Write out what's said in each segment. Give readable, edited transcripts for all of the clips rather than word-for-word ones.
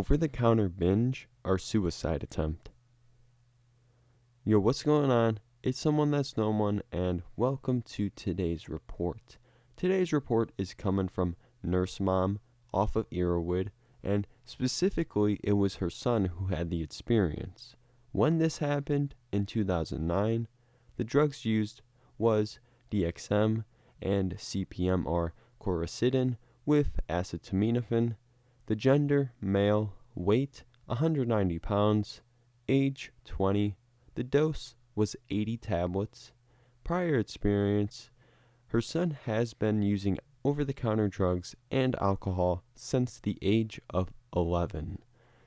over-the-counter binge or suicide attempt? Yo, what's going on? It's someone that's no one, and welcome to today's report. Today's report is coming from nursemom off of Irrwood, and specifically it was her son who had the experience. When this happened, in 2009, the drugs used was DXM and CPM or chlorpheniramine with acetaminophen. The gender, male, weight 190 pounds, age 20. The dose was 80 tablets. Prior experience, her son has been using over-the-counter drugs and alcohol since the age of 11.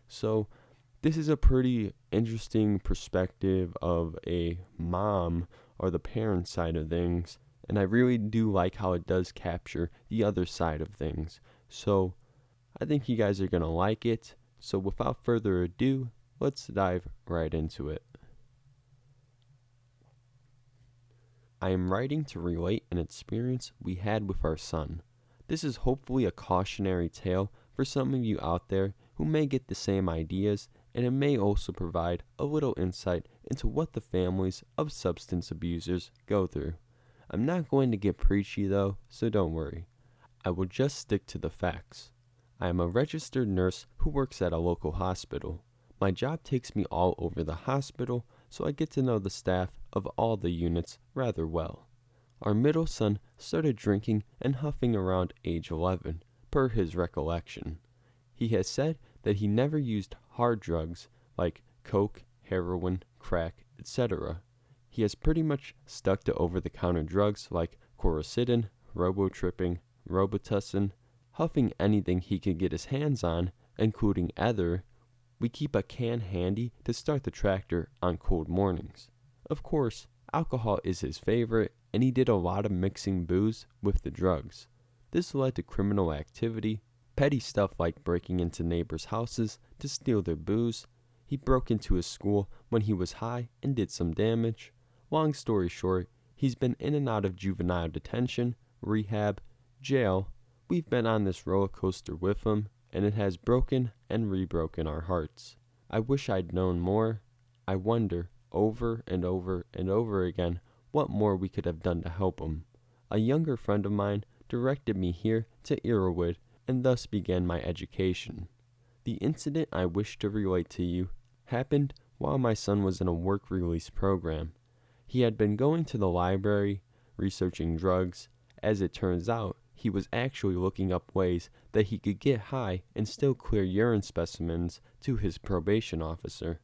So this is a pretty interesting perspective of a mom or the parent side of things, and I really do like how it does capture the other side of things. So I think you guys are going to like it. So without further ado, let's dive right into it. I am writing to relate an experience we had with our son. This is hopefully a cautionary tale for some of you out there who may get the same ideas, and it may also provide a little insight into what the families of substance abusers go through. I'm not going to get preachy though, so don't worry. I will just stick to the facts. I am a registered nurse who works at a local hospital. My job takes me all over the hospital, so I get to know the staff of all the units rather well. Our middle son started drinking and huffing around age 11, per his recollection. He has said that he never used hard drugs like coke, heroin, crack, etc. He has pretty much stuck to over-the-counter drugs like chlorpheniramine, robotripping, robitussin, huffing anything he could get his hands on, including ether. We keep a can handy to start the tractor on cold mornings. Of course, alcohol is his favorite, and he did a lot of mixing booze with the drugs. This led to criminal activity, petty stuff like breaking into neighbors' houses to steal their booze. He broke into his school when he was high and did some damage. Long story short, he's been in and out of juvenile detention, rehab, jail. We've been on this roller coaster with him, and it has broken and rebroken our hearts. I wish I'd known more. I wonder over and over and over again what more we could have done to help him. A younger friend of mine directed me here to Irrwood, and thus began my education. The incident I wish to relate to you happened while my son was in a work release program. He had been going to the library, researching drugs. As it turns out, he was actually looking up ways that he could get high and still clear urine specimens to his probation officer.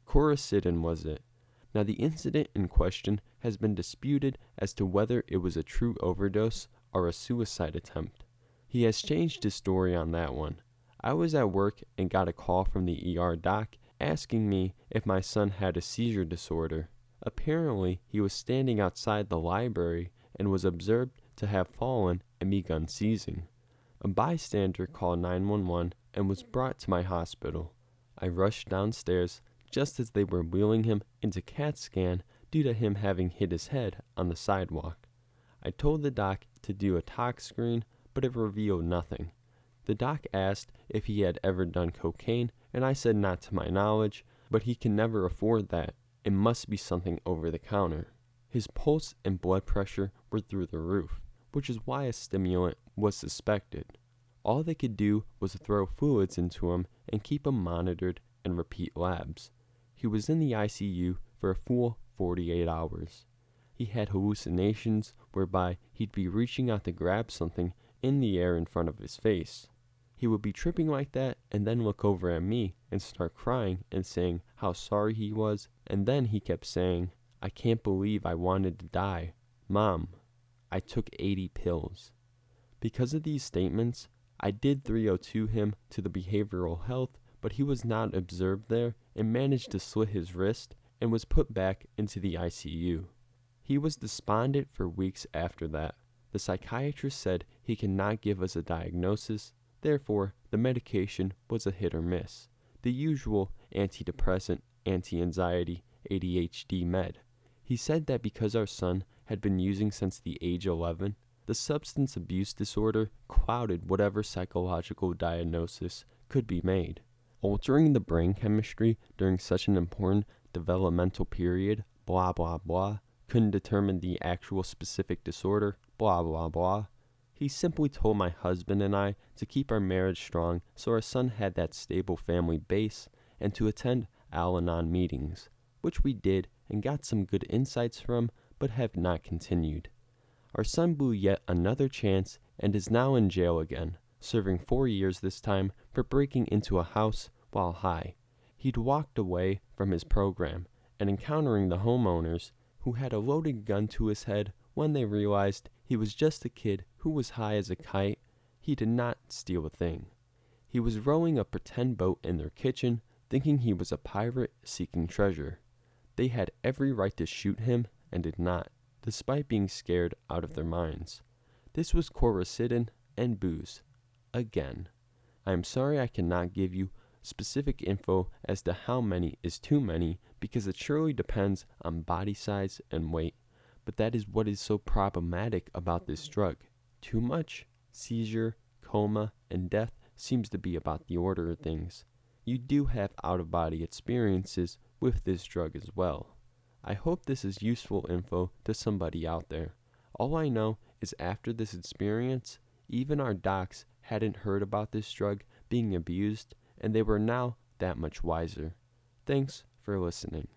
Chlorpheniramine was it. Now the incident in question has been disputed as to whether it was a true overdose or a suicide attempt. He has changed his story on that one. I was at work and got a call from the ER doc asking me if my son had a seizure disorder. Apparently, he was standing outside the library and was observed to have fallen and begun seizing. A bystander called 911 and was brought to my hospital. I rushed downstairs just as they were wheeling him into CAT scan due to him having hit his head on the sidewalk. I told the doc to do a tox screen, but it revealed nothing. The doc asked if he had ever done cocaine, and I said not to my knowledge, but he can never afford that. It must be something over the counter. His pulse and blood pressure were through the roof, which is why a stimulant was suspected. All they could do was throw fluids into him and keep him monitored and repeat labs. He was in the ICU for a full 48 hours. He had hallucinations whereby he'd be reaching out to grab something in the air in front of his face. He would be tripping like that and then look over at me and start crying and saying how sorry he was, and then he kept saying, "I can't believe I wanted to die. Mom, I took 80 pills. Because of these statements, I did 302 him to the behavioral health, but he was not observed there and managed to slit his wrist and was put back into the ICU. He was despondent for weeks after that. The psychiatrist said he cannot give us a diagnosis, therefore the medication was a hit or miss. The usual antidepressant, anti-anxiety, ADHD med. He said that because our son had been using since the age 11, the substance abuse disorder clouded whatever psychological diagnosis could be made. altering the brain chemistry during such an important developmental period, blah blah blah, couldn't determine the actual specific disorder, blah blah blah. He simply told my husband and I to keep our marriage strong so our son had that stable family base and to attend Al-Anon meetings, which we did and got some good insights from, but have not continued. Our son blew yet another chance and is now in jail again, serving 4 years this time for breaking into a house while high. He'd walked away from his program and encountering the homeowners who had a loaded gun to his head when they realized he was just a kid who was high as a kite. He did not steal a thing. He was rowing a pretend boat in their kitchen, thinking he was a pirate seeking treasure. They had every right to shoot him and did not, despite being scared out of their minds. This was chlorpheniramine and booze. Again. I am sorry I cannot give you specific info as to how many is too many because it surely depends on body size and weight, but that is what is so problematic about this drug. Too much, seizure, coma, and death seems to be about the order of things. You do have out-of-body experiences with this drug as well. I hope this is useful info to somebody out there. All I know is after this experience, even our docs hadn't heard about this drug being abused, and they were now that much wiser. Thanks for listening.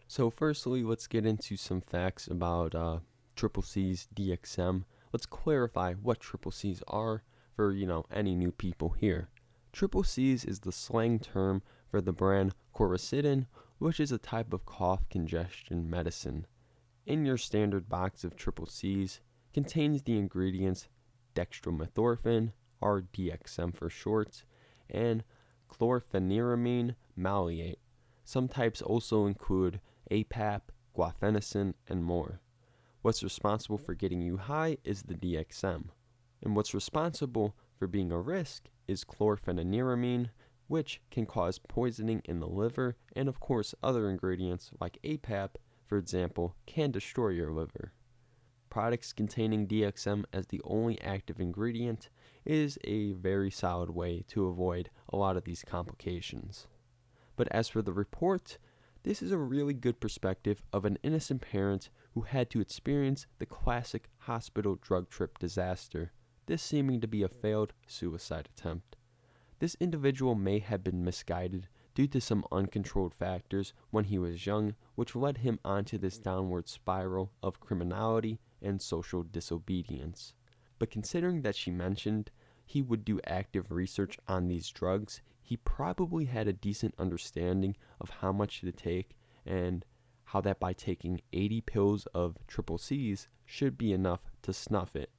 So firstly, let's get into some facts about CCCs, DXM. Let's clarify what CCCs are for, any new people here. CCCs is the slang term for the brand chlorpheniramine, which is a type of cough congestion medicine. In your standard box of CCCs contains the ingredients dextromethorphan, or DXM for short, and chlorpheniramine maleate. Some types also include APAP, guaifenesin, and more. What's responsible for getting you high is the DXM, and what's responsible for being a risk is chlorpheniramine, which can cause poisoning in the liver, and of course other ingredients like APAP, for example, can destroy your liver. Products containing DXM as the only active ingredient is a very solid way to avoid a lot of these complications. But as for the report, this is a really good perspective of an innocent parent who had to experience the classic hospital drug trip disaster, this seeming to be a failed suicide attempt. This individual may have been misguided due to some uncontrolled factors when he was young, which led him onto this downward spiral of criminality and social disobedience. But considering that she mentioned he would do active research on these drugs, he probably had a decent understanding of how much to take and how that by taking 80 pills of CCCs should be enough to snuff it.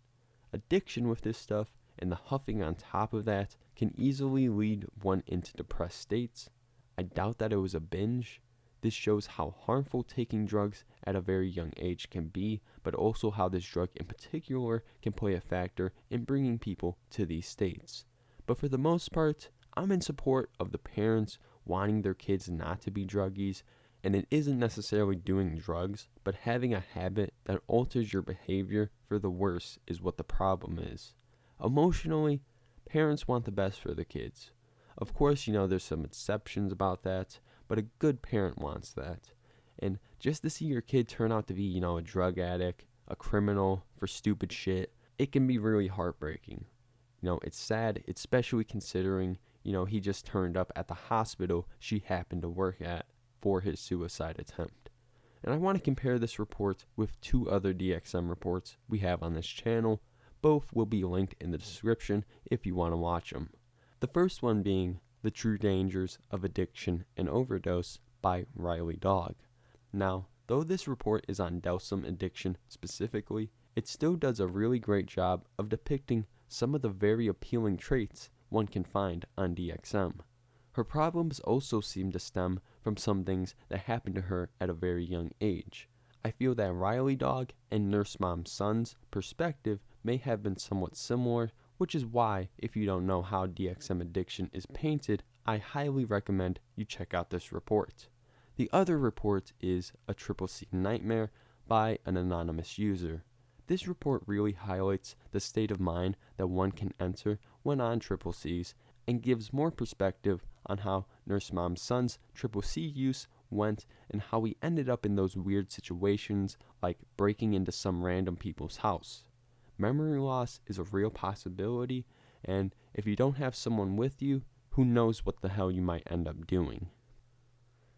Addiction with this stuff and the huffing on top of that can easily lead one into depressed states. I doubt that it was a binge. This shows how harmful taking drugs at a very young age can be, but also how this drug in particular can play a factor in bringing people to these states. But for the most part, I'm in support of the parents wanting their kids not to be druggies, and it isn't necessarily doing drugs, but having a habit that alters your behavior for the worse is what the problem is. Emotionally, parents want the best for the kids. Of course, there's some exceptions about that, but a good parent wants that. And just to see your kid turn out to be, a drug addict, a criminal for stupid shit, it can be really heartbreaking. It's sad, especially considering, he just turned up at the hospital she happened to work at for his suicide attempt. And I want to compare this report with 2 other DXM reports we have on this channel. Both will be linked in the description if you want to watch them. The first one being The True Dangers of Addiction and Overdose by Riley Dog. Now, though this report is on Delsum addiction specifically, it still does a really great job of depicting some of the very appealing traits one can find on DXM. Her problems also seem to stem from some things that happened to her at a very young age. I feel that Riley Dog and nursemom son's perspective may have been somewhat similar, which is why, if you don't know how DXM addiction is painted, I highly recommend you check out this report. The other report is A CCC Nightmare by an anonymous user. This report really highlights the state of mind that one can enter when on CCCs and gives more perspective on how Nurse Mom's son's CCC use went and how he ended up in those weird situations like breaking into some random people's house. Memory loss is a real possibility, and if you don't have someone with you, who knows what the hell you might end up doing.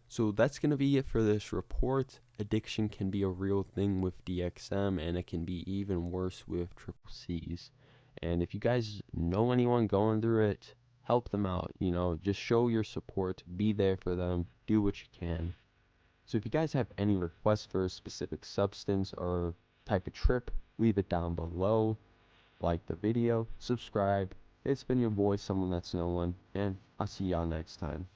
So that's going to be it for this report. Addiction can be a real thing with DXM, and it can be even worse with CCCs. And if you guys know anyone going through it, help them out. Just show your support, be there for them, do what you can. So if you guys have any requests for a specific substance or type of trip, leave it down below. Like the video, subscribe. It's been your boy, Someone That's No One, and I'll see y'all next time.